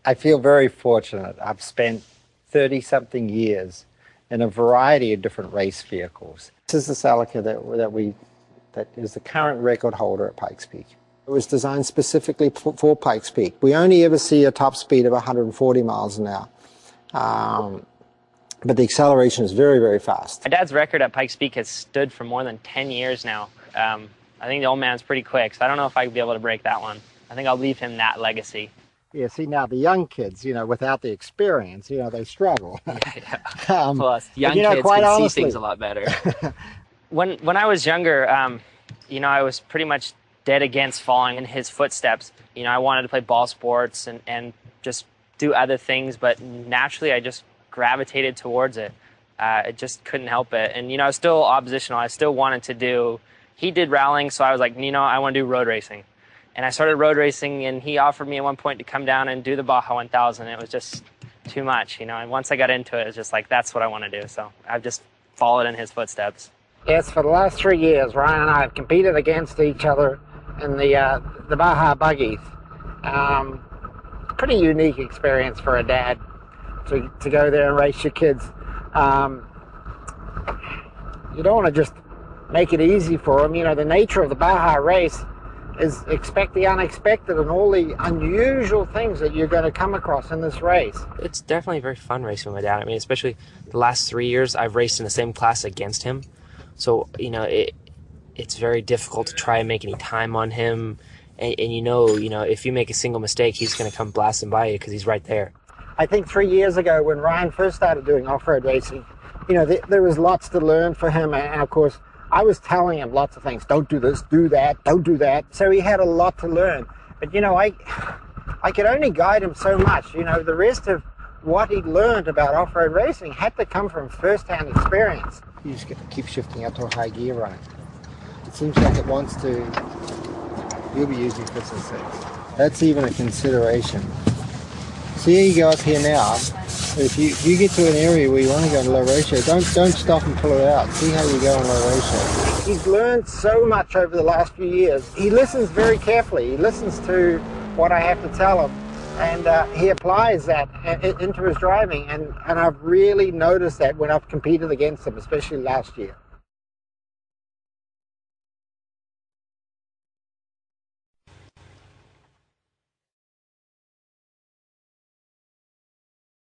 I feel very fortunate. I've spent 30-something years in a variety of different race vehicles. This is the Celica that is the current record holder at Pikes Peak. It was designed specifically for Pikes Peak. We only ever see a top speed of 140 miles an hour. But the acceleration is very, very fast. My dad's record at Pikes Peak has stood for more than 10 years now. I think the old man's pretty quick, so I don't know if I'd be able to break that one. I think I'll leave him that legacy. Yeah, see, now the young kids, without the experience, they struggle. Yeah. Plus, young kids quite can honestly, see things a lot better. When I was younger, I was pretty much dead against following in his footsteps. I wanted to play ball sports and just do other things, but naturally I just gravitated towards it. I just couldn't help it. And, I was still oppositional. I still wanted to do, he did rallying, so I was like, I want to do road racing. And I started road racing, and he offered me at one point to come down and do the Baja 1000. It was just too much, and once I got into it, it's just like, that's what I want to do. So I've just followed in his footsteps. Yes, for the last 3 years, Ryan and I have competed against each other in the Baja buggies. Pretty unique experience for a dad to go there and race your kids. You don't want to just make it easy for them. The nature of the Baja race is expect the unexpected and all the unusual things that you're going to come across in this race. It's definitely a very fun race with my dad. I mean, especially the last 3 years, I've raced in the same class against him. So, it's very difficult to try and make any time on him. And if you make a single mistake, he's going to come blasting by you because he's right there. I think 3 years ago when Ryan first started doing off-road racing, there was lots to learn for him. And of course, I was telling him lots of things. Don't do this, do that, don't do that. So he had a lot to learn. But, I could only guide him so much. The rest of what he'd learned about off-road racing had to come from first-hand experience. You just get to keep shifting up to a high gear, right? It seems like it wants to. You'll be using 5th and 6th. That's even a consideration. See how you go up here now. If you get to an area where you want to go in low ratio, don't stop and pull it out. See how you go in low ratio. He's learned so much over the last few years. He listens very carefully. He listens to what I have to tell him, and he applies that into his driving. And I've really noticed that when I've competed against him, especially last year.